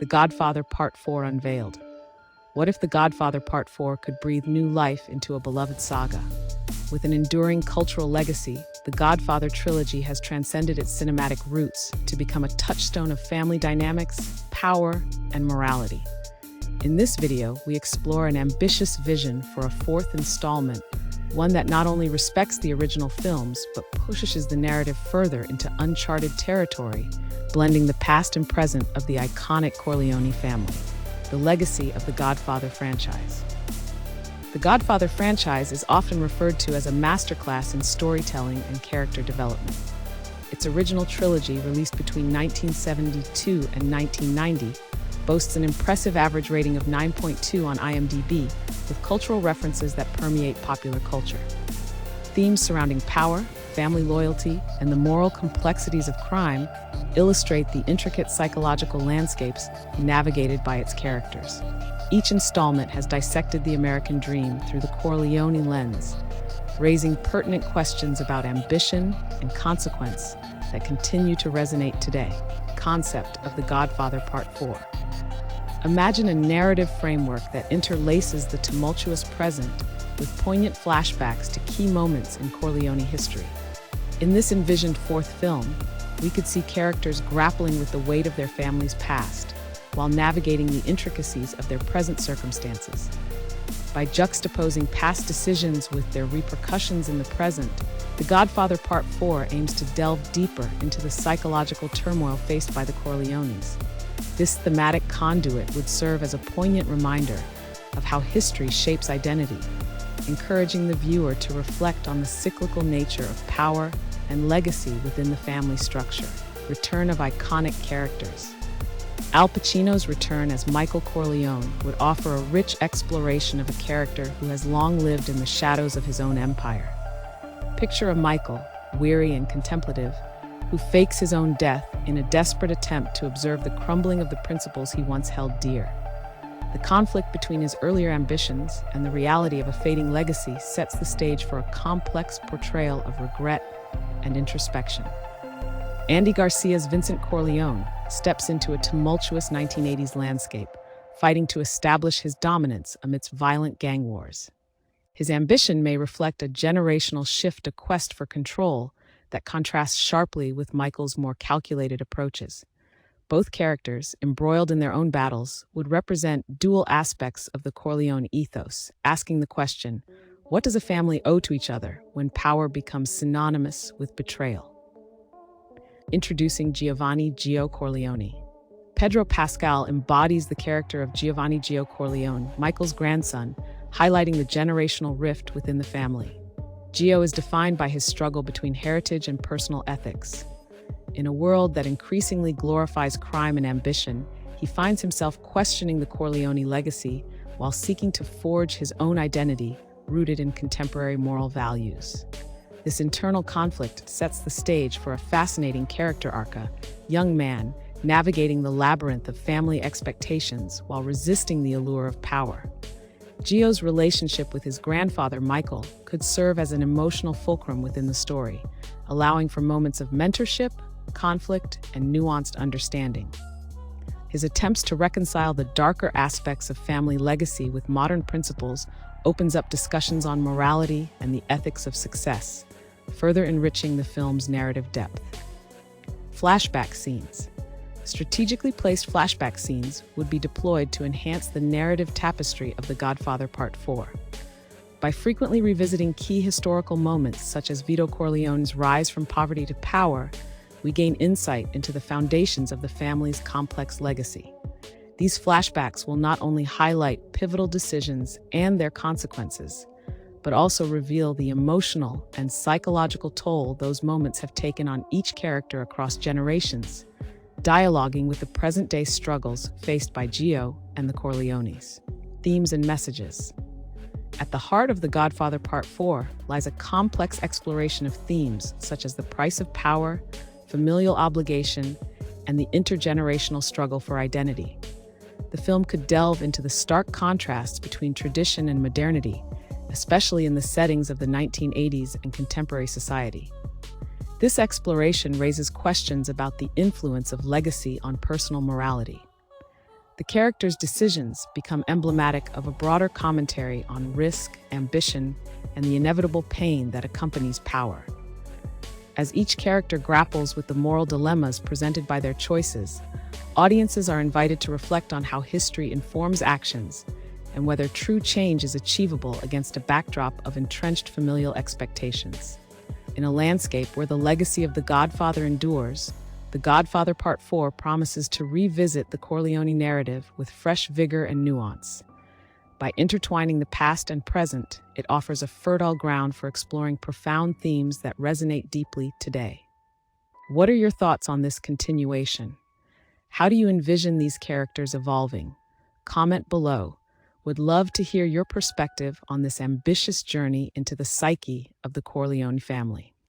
The Godfather Part IV unveiled. What if The Godfather Part IV could breathe new life into a beloved saga? With an enduring cultural legacy, the Godfather trilogy has transcended its cinematic roots to become a touchstone of family dynamics, power, and morality. In this video, we explore an ambitious vision for a fourth installment, one that not only respects the original films, but pushes the narrative further into uncharted territory, blending the past and present of the iconic Corleone family, the legacy of the Godfather franchise. The Godfather franchise is often referred to as a masterclass in storytelling and character development. Its original trilogy, released between 1972 and 1990, boasts an impressive average rating of 9.2 on IMDb, with cultural references that permeate popular culture. Themes surrounding power, family loyalty, and the moral complexities of crime illustrate the intricate psychological landscapes navigated by its characters. Each installment has dissected the American dream through the Corleone lens, raising pertinent questions about ambition and consequence that continue to resonate today. Concept of The Godfather Part IV. Imagine a narrative framework that interlaces the tumultuous present with poignant flashbacks to key moments in Corleone history. In this envisioned fourth film, we could see characters grappling with the weight of their family's past, while navigating the intricacies of their present circumstances. By juxtaposing past decisions with their repercussions in the present, The Godfather Part IV aims to delve deeper into the psychological turmoil faced by the Corleones. This thematic conduit would serve as a poignant reminder of how history shapes identity, encouraging the viewer to reflect on the cyclical nature of power and legacy within the family structure. Return of iconic characters. Al Pacino's return as Michael Corleone would offer a rich exploration of a character who has long lived in the shadows of his own empire. Picture a Michael, weary and contemplative, who fakes his own death in a desperate attempt to observe the crumbling of the principles he once held dear. The conflict between his earlier ambitions and the reality of a fading legacy sets the stage for a complex portrayal of regret and introspection. Andy Garcia's Vincent Corleone steps into a tumultuous 1980s landscape, fighting to establish his dominance amidst violent gang wars. His ambition may reflect a generational shift, a quest for control that contrasts sharply with Michael's more calculated approaches. Both characters, embroiled in their own battles, would represent dual aspects of the Corleone ethos, asking the question, what does a family owe to each other when power becomes synonymous with betrayal? Introducing Giovanni Gio Corleone. Pedro Pascal embodies the character of Giovanni Gio Corleone, Michael's grandson, highlighting the generational rift within the family. Gio is defined by his struggle between heritage and personal ethics. In a world that increasingly glorifies crime and ambition, he finds himself questioning the Corleone legacy while seeking to forge his own identity rooted in contemporary moral values. This internal conflict sets the stage for a fascinating character arc, a young man navigating the labyrinth of family expectations while resisting the allure of power. Gio's relationship with his grandfather, Michael, could serve as an emotional fulcrum within the story, allowing for moments of mentorship, conflict, and nuanced understanding. His attempts to reconcile the darker aspects of family legacy with modern principles opens up discussions on morality and the ethics of success, further enriching the film's narrative depth. Flashback scenes. Strategically placed flashback scenes would be deployed to enhance the narrative tapestry of The Godfather Part IV. By frequently revisiting key historical moments such as Vito Corleone's rise from poverty to power, we gain insight into the foundations of the family's complex legacy. These flashbacks will not only highlight pivotal decisions and their consequences, but also reveal the emotional and psychological toll those moments have taken on each character across generations, dialoguing with the present-day struggles faced by Gio and the Corleones. Themes and messages. At the heart of The Godfather Part IV lies a complex exploration of themes such as the price of power, familial obligation, and the intergenerational struggle for identity. The film could delve into the stark contrasts between tradition and modernity, especially in the settings of the 1980s and contemporary society. This exploration raises questions about the influence of legacy on personal morality. The characters' decisions become emblematic of a broader commentary on risk, ambition, and the inevitable pain that accompanies power. As each character grapples with the moral dilemmas presented by their choices, audiences are invited to reflect on how history informs actions and whether true change is achievable against a backdrop of entrenched familial expectations. In a landscape where the legacy of The Godfather endures, The Godfather Part IV promises to revisit the Corleone narrative with fresh vigor and nuance. By intertwining the past and present, it offers a fertile ground for exploring profound themes that resonate deeply today. What are your thoughts on this continuation? How do you envision these characters evolving? Comment below. Would love to hear your perspective on this ambitious journey into the psyche of the Corleone family.